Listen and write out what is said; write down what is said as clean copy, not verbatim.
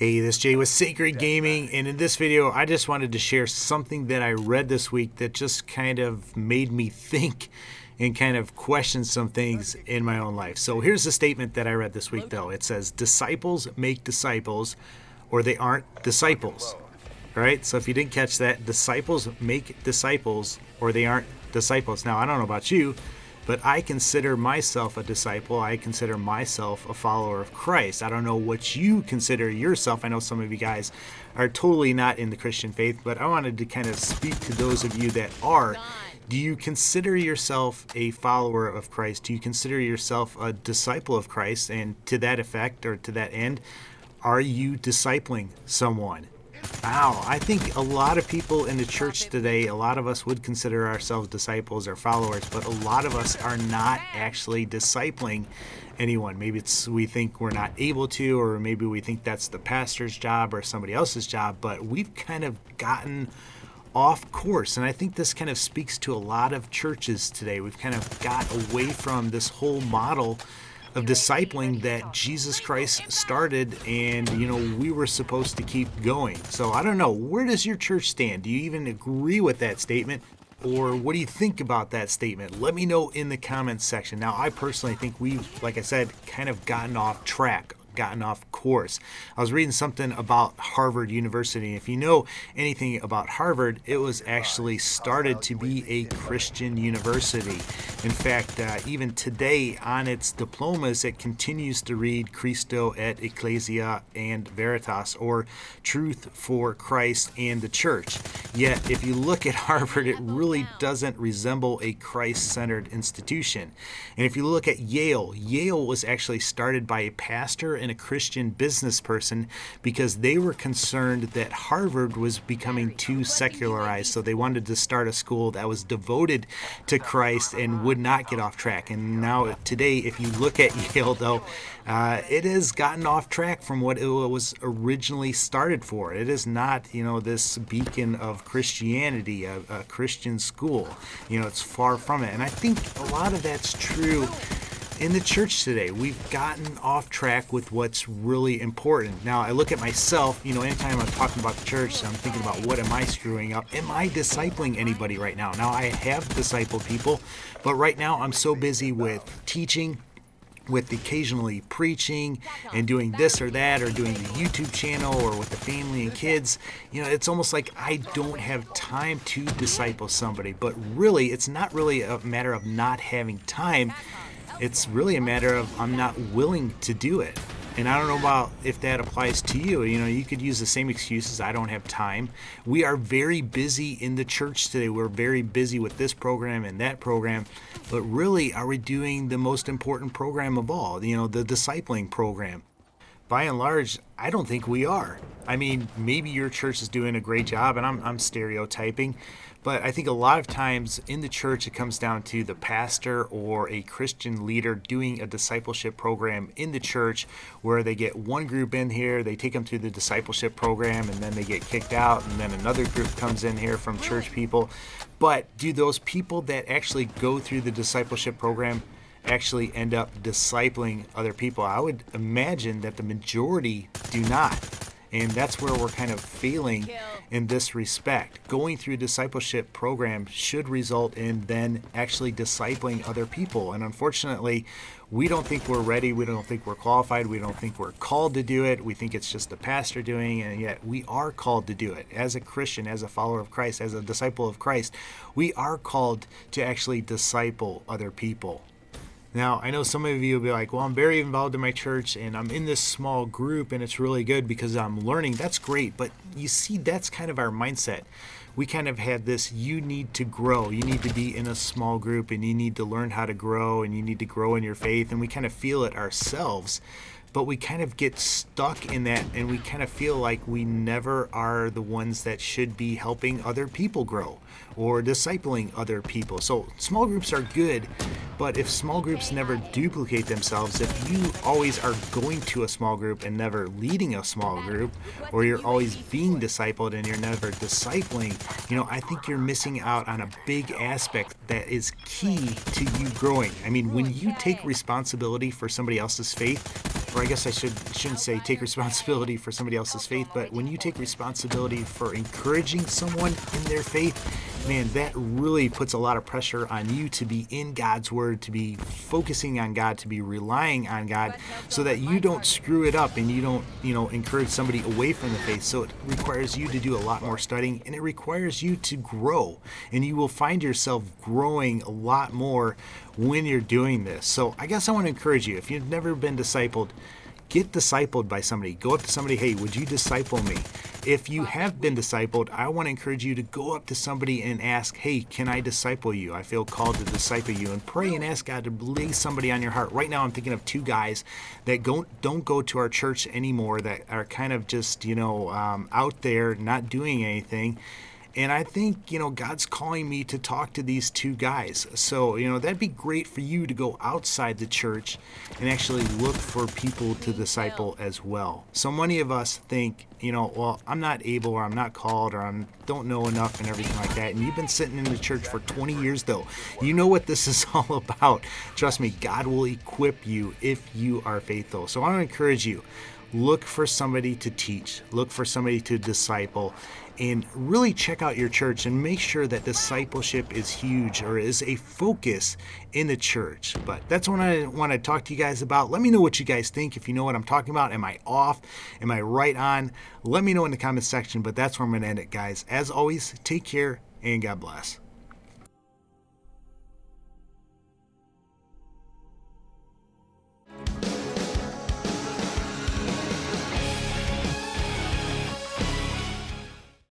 Hey, this is Jay with Sakred Gaming, and in this video I just wanted to share something that I read this week that just kind of made me think and kind of question some things in my own life. So here's the statement that I read this week though. It says, disciples make disciples or they aren't disciples. Right? So if you didn't catch that, disciples make disciples or they aren't disciples. Now I don't know about you, but I consider myself a disciple. I consider myself a follower of Christ. I don't know what you consider yourself. I know some of you guys are totally not in the Christian faith, but I wanted to kind of speak to those of you that are. Do you consider yourself a follower of Christ? Do you consider yourself a disciple of Christ? And to that effect, or to that end, are you discipling someone? Wow, I think a lot of people in the church today, a lot of us would consider ourselves disciples or followers, but a lot of us are not actually discipling anyone. Maybe it's we think we're not able to, or maybe we think that's the pastor's job or somebody else's job, but we've kind of gotten off course. And I think this kind of speaks to a lot of churches today. We've kind of got away from this whole model of discipling that Jesus Christ started, and we were supposed to keep going. So I don't know, where does your church stand? Do you even agree with that statement, or what do you think about that statement? Let me know in the comments section. Now I personally think we've, like I said, kind of gotten off track, gotten off course. I was reading something about Harvard University. If you know anything about Harvard, it was actually started to be a Christian university. In fact, even today on its diplomas, it continues to read Christo et Ecclesia and Veritas, or Truth for Christ and the Church. Yet, if you look at Harvard, it really doesn't resemble a Christ-centered institution. And if you look at Yale, Yale was actually started by a pastor and a Christian business person because they were concerned that Harvard was becoming too secularized. So they wanted to start a school that was devoted to Christ and would not get off track. And now today, if you look at Yale though, it has gotten off track from what it was originally started for. It is not, this beacon of Christianity, a Christian school. It's far from it. And I think a lot of that's true in the church today. We've gotten off track with what's really important. Now I look at myself, anytime I'm talking about the church, I'm thinking about what am I screwing up? Am I discipling anybody right now? Now I have discipled people, but right now I'm so busy with teaching, with occasionally preaching and doing this or that, or doing the YouTube channel, or with the family and kids. It's almost like I don't have time to disciple somebody. But really, it's not really a matter of not having time. It's really a matter of I'm not willing to do it. And I don't know about if that applies to you. You could use the same excuses. I don't have time. We are very busy in the church today. We're very busy with this program and that program. But really, are we doing the most important program of all, the discipling program? By and large, I don't think we are. I mean, maybe your church is doing a great job, and I'm stereotyping, but I think a lot of times in the church it comes down to the pastor or a Christian leader doing a discipleship program in the church where they get one group in here, they take them through the discipleship program, and then they get kicked out, and then another group comes in here from church people. But do those people that actually go through the discipleship program actually end up discipling other people? I would imagine that the majority do not. And that's where we're kind of failing in this respect. Going through a discipleship program should result in then actually discipling other people. And unfortunately, we don't think we're ready. We don't think we're qualified. We don't think we're called to do it. We think it's just the pastor doing it, and yet we are called to do it. As a Christian, as a follower of Christ, as a disciple of Christ, we are called to actually disciple other people. Now, I know some of you will be like, well, I'm very involved in my church and I'm in this small group and it's really good because I'm learning. That's great. But you see, that's kind of our mindset. We kind of had this, you need to grow. You need to be in a small group and you need to learn how to grow and you need to grow in your faith. And we kind of feel it ourselves. But we kind of get stuck in that, and we kind of feel like we never are the ones that should be helping other people grow or discipling other people. So small groups are good, but if small groups never duplicate themselves, if you always are going to a small group and never leading a small group, or you're always being discipled and you're never discipling, I think you're missing out on a big aspect that is key to you growing. I mean, when you take responsibility for somebody else's faith, or I guess I shouldn't say take responsibility for somebody else's faith, but when you take responsibility for encouraging someone in their faith, man, that really puts a lot of pressure on you to be in God's word, to be focusing on God, to be relying on God, so that you don't screw it up and you don't, encourage somebody away from the faith. So it requires you to do a lot more studying, and it requires you to grow, and you will find yourself growing a lot more when you're doing this. So I guess I want to encourage you, if you've never been discipled, get discipled by somebody. Go up to somebody, hey, would you disciple me? If you have been discipled, I want to encourage you to go up to somebody and ask, hey, can I disciple you? I feel called to disciple you, and pray and ask God to lay somebody on your heart. Right now I'm thinking of two guys that don't go to our church anymore, that are kind of just, out there not doing anything. And I think, God's calling me to talk to these two guys. So, that'd be great for you to go outside the church and actually look for people to disciple as well. So many of us think, well, I'm not able, or I'm not called, or I don't know enough and everything like that. And you've been sitting in the church for 20 years, though. You know what this is all about. Trust me, God will equip you if you are faithful. So I want to encourage you. Look for somebody to teach. Look for somebody to disciple. And really check out your church and make sure that discipleship is huge, or is a focus in the church. But that's what I want to talk to you guys about. Let me know what you guys think. If you know what I'm talking about, am I off? Am I right on? Let me know in the comments section. But that's where I'm going to end it, guys. As always, take care and God bless.